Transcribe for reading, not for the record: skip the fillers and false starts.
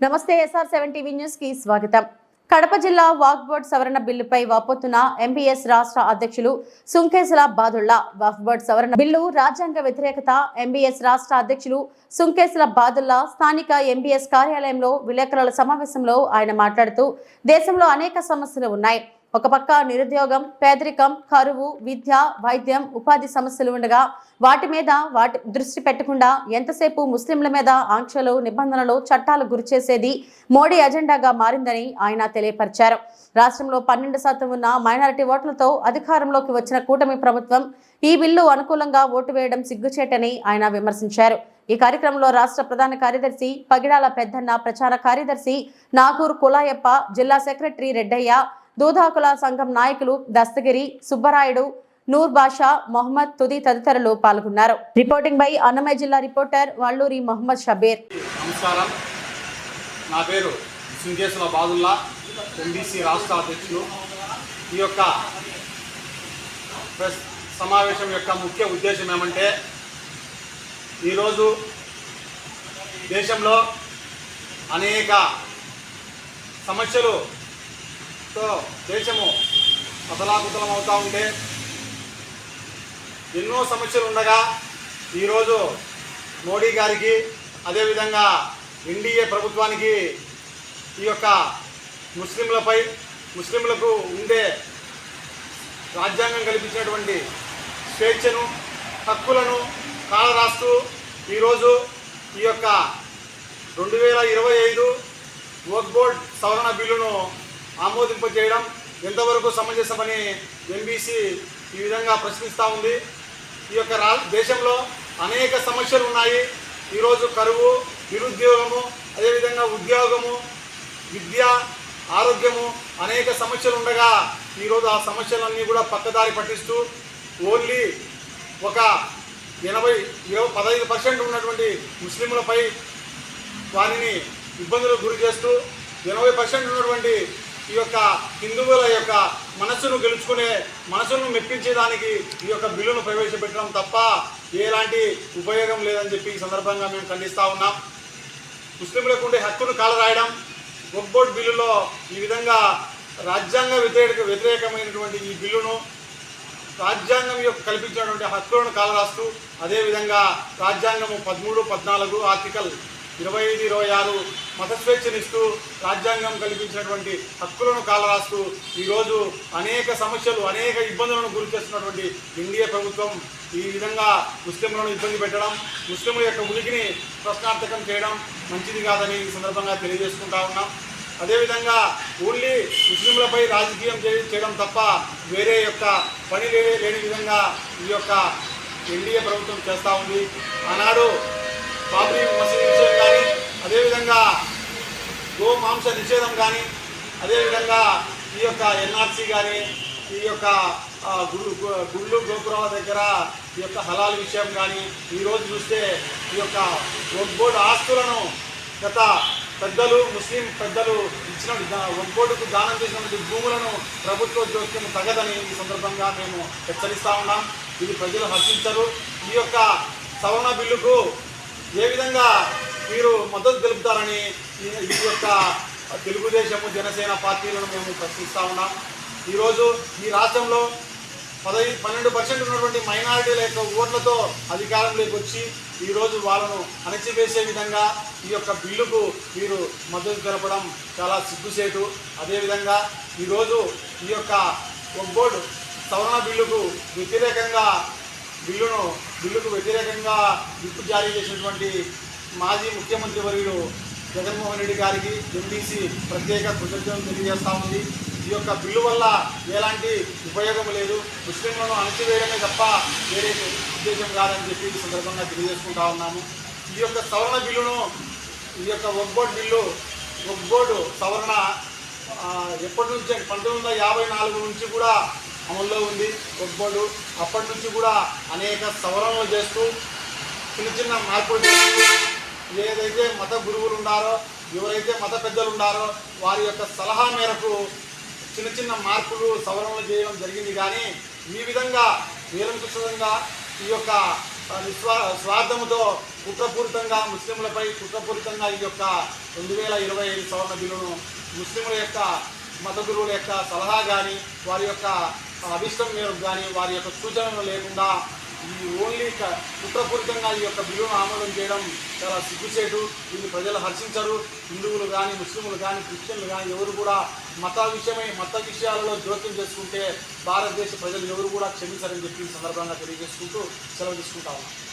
నమస్తే SR7 TV news కి స్వాగతం. కడప జిల్లా వక్ఫ్ బోర్డ్ సవరణ బిల్లుపై వాపోతున్న ఎంబీఎస్ రాష్ట్ర అధ్యక్షులు సుంకేసుల బాదుల్లా. వక్ఫ్ బోర్డ్ సవరణ బిల్లు రాజ్యాంగ వ్యతిరేకత. ఎంబీఎస్ రాష్ట్ర అధ్యక్షులు సుంకేసుల బాదుల్లా స్థానిక ఎంబీఎస్ కార్యాలయంలో విలేకరుల సమావేశంలో ఆయన మాట్లాడుతూ దేశంలో అనేక సమస్యలు ఉన్నాయి. ఒక పక్క నిరుద్యోగం, పేదరికం, కరువు, విద్య, వైద్యం, ఉపాధి సమస్యలు ఉండగా వాటి దృష్టి పెట్టకుండా ఎంతసేపు ముస్లింల మీద ఆంక్షలు, నిబంధనలు, చట్టాలు గురిచేసేది మోడీ అజెండాగా మారిందని ఆయన తెలియపరిచారు. రాష్ట్రంలో 12% ఉన్న మైనారిటీ ఓట్లతో అధికారంలోకి వచ్చిన కూటమి ప్రభుత్వం ఈ బిల్లు అనుకూలంగా ఓటు వేయడం సిగ్గుచేటని ఆయన విమర్శించారు. ఈ కార్యక్రమంలో రాష్ట్ర ప్రధాన కార్యదర్శి పగిడాల పెద్దన్న, ప్రచార కార్యదర్శి నాగూర్ కులాయప్ప, జిల్లా సెక్రటరీ రెడ్డయ్య, దూధాకుల సంఘం నాయకులు దస్తగిరి, సుబ్బరాయుడు, నూర్ బాషా, మొహమ్మద్ తుది తదితరులు పాల్గొన్నారు. రిపోర్టింగ్ బై అన్నమయ్య జిల్లా రిపోర్టర్ వల్లూరి మొహమ్మద్ షబీర్. నమస్కారం, నా పేరు సుంకేసుల బాదుల్లా, ఎంబీసీ రాష్ట్ర అధ్యక్షులు. ఈ యొక్క సమావేశం యొక్క ముఖ్య ఉద్దేశం ఏమంటే, ఈరోజు దేశంలో అనేక సమస్యలుతో దేశము అతలాకుతలం అవుతూ ఉంటే, ఎన్నో సమస్యలు ఉండగా ఈరోజు మోడీ గారికి, అదేవిధంగా ఎన్డీఏ ప్రభుత్వానికి ఈ యొక్క ముస్లింలకు ఉండే రాజ్యాంగం కల్పించినటువంటి స్వేచ్ఛను, హక్కులను కాలరాస్తూ ఈరోజు ఈ యొక్క 2025 వక్ఫ్ బోర్డ్ సవరణ బిల్లును ఆమోదింపజేయడం ఎంతవరకు సమంజసమని ఎంబీసీ ఈ విధంగా ప్రశ్నిస్తూ ఉంది. ఈ యొక్క దేశంలో అనేక సమస్యలు ఉన్నాయి. ఈరోజు కరువు, నిరుద్యోగము, అదేవిధంగా ఉద్యోగము, విద్య, ఆరోగ్యము అనేక సమస్యలు ఉండగా ఈరోజు ఆ సమస్యలన్నీ కూడా పక్కదారి పట్టిస్తూ ఓన్లీ ఒక 15% ఉన్నటువంటి ముస్లింలపై వారిని ఇబ్బందులకు గురి చేస్తూ 80% ఉన్నటువంటి ఈ యొక్క హిందువుల యొక్క మనసును మెప్పించేదానికి ఈ యొక్క బిల్లును ప్రవేశపెట్టడం తప్ప ఎలాంటి ఉపయోగం లేదని చెప్పి ఈ సందర్భంగా మేము ఖండిస్తూ ఉన్నాం. ముస్లింలకు ఉండే హక్కును కాలరాయడం, వక్ఫ్ బోర్డ్ బిల్లులో ఈ విధంగా రాజ్యాంగ వ్యతిరేకమైనటువంటి ఈ బిల్లును రాజ్యాంగం యొక్క కల్పించినటువంటి హక్కులను కాలరాస్తూ, అదేవిధంగా రాజ్యాంగము 13, 14 ఆర్టికల్ 25, 26 మత స్వేచ్ఛనిస్తూ రాజ్యాంగం కల్పించినటువంటి హక్కులను కాలరాస్తూ ఈరోజు అనేక సమస్యలు, అనేక ఇబ్బందులను గురి చేస్తున్నటువంటి ఎన్డీఏ ప్రభుత్వం ఈ విధంగా ముస్లింలను ఇబ్బంది పెట్టడం, ముస్లింల యొక్క ఉనికిని ప్రశ్నార్థకం చేయడం మంచిది కాదని ఈ సందర్భంగా తెలియజేసుకుంటా ఉన్నాం. అదేవిధంగా ఓన్లీ ముస్లింలపై రాజకీయం చేయడం తప్ప వేరే యొక్క పని లేని విధంగా ఈ యొక్క ఎన్డీఏ ప్రభుత్వం చేస్తూ ఉంది. ఆనాడు బాబ్రీ మసీదు విషయం కానీ, అదేవిధంగా గోమాంస నిషేధం కానీ, అదేవిధంగా ఈ యొక్క ఎన్ఆర్సీ కానీ, ఈ యొక్క గుళ్ళు గోపురాల దగ్గర ఈ యొక్క హలాల్ విషయం కానీ, ఈరోజు చూస్తే ఈ యొక్క వక్ఫ్ బోర్డు ఆస్తులను గత పెద్దలు, ముస్లిం పెద్దలు ఇచ్చిన వక్ఫ్ బోర్డుకు దానం చేసినటువంటి భూములను ప్రభుత్వ జోక్యం తగదని ఈ సందర్భంగా మేము హెచ్చరిస్తూ ఉన్నాం. ఇది ప్రజలు హర్షించరు. ఈ యొక్క సవరణ బిల్లుకు ఏ విధంగా మీరు మద్దతు తెలుపుతారని ఈ యొక్క తెలుగుదేశము, జనసేన పార్టీలను మేము ప్రశ్నిస్తూ ఉన్నాం. ఈరోజు ఈ రాష్ట్రంలో 12% ఉన్నటువంటి మైనారిటీల యొక్క ఓట్లతో అధికారంలోకి వచ్చి ఈరోజు వాళ్ళను అణచివేసే విధంగా ఈ యొక్క బిల్లుకు మీరు మద్దతు తెలపడం చాలా సిగ్గుసేటు. అదేవిధంగా ఈరోజు ఈ యొక్క వక్ఫ్ బోర్డు సవరణ బిల్లుకు వ్యతిరేకంగా విప్పు జారీ చేసినటువంటి మాజీ ముఖ్యమంత్రి వర్యులు జగన్మోహన్ రెడ్డి గారికి ఎంబీసీ ప్రత్యేక కృతజ్ఞతలు తెలియజేస్తూ ఉంది. ఈ యొక్క బిల్లు వల్ల ఎలాంటి ఉపయోగం లేదు, ముస్లింలను అణచివేయడమే తప్ప వేరే ఉద్దేశం కాదని చెప్పి ఈ సందర్భంగా తెలియజేసుకుంటా ఉన్నాము. ఈ యొక్క సవరణ బిల్లును, ఈ యొక్క వక్ఫ్ బోర్డు సవరణ ఎప్పటి నుంచి 1954 నుంచి కూడా అమల్లో ఉంది వక్ఫ్ బోర్డు. అప్పటి నుంచి కూడా అనేక సవరణలు చేస్తూ, చిన్న మార్పులు చేస్తూ, ఏదైతే మత గురువులు ఉన్నారో, ఎవరైతే మత పెద్దలు ఉన్నారో వారి యొక్క సలహా మేరకు చిన్న మార్పులు, సవరణలు చేయడం జరిగింది. కానీ ఈ విధంగా నిరంకుశంగా ఈ యొక్క స్వార్థముతో కుట్రపూరితంగా ముస్లింలపై కుట్రపూరితంగా ఈ యొక్క 2025 సవరణ బిల్లును ముస్లింల యొక్క మత గురువుల యొక్క సలహా కానీ వారి యొక్క అభిష్టం మేరకు కానీ వారి యొక్క సూచనలు లేకుండా ఈ ఓన్లీ కుట్రపూరితంగా ఈ యొక్క బిల్లును ఆమోదం చేయడం చాలా సిగ్గుచేటు. దీన్ని ప్రజలు హర్షించరు. హిందువులు కానీ ముస్లింలు కానీ క్రిస్టియన్లు కానీ ఎవరు కూడా మత విషయాలలో జోక్యం చేసుకుంటే భారతదేశ ప్రజలు ఎవరు కూడా క్షమించరని చెప్పి ఈ సందర్భంగా తెలియజేసుకుంటూ సెలవు తీసుకుంటా ఉన్నాం.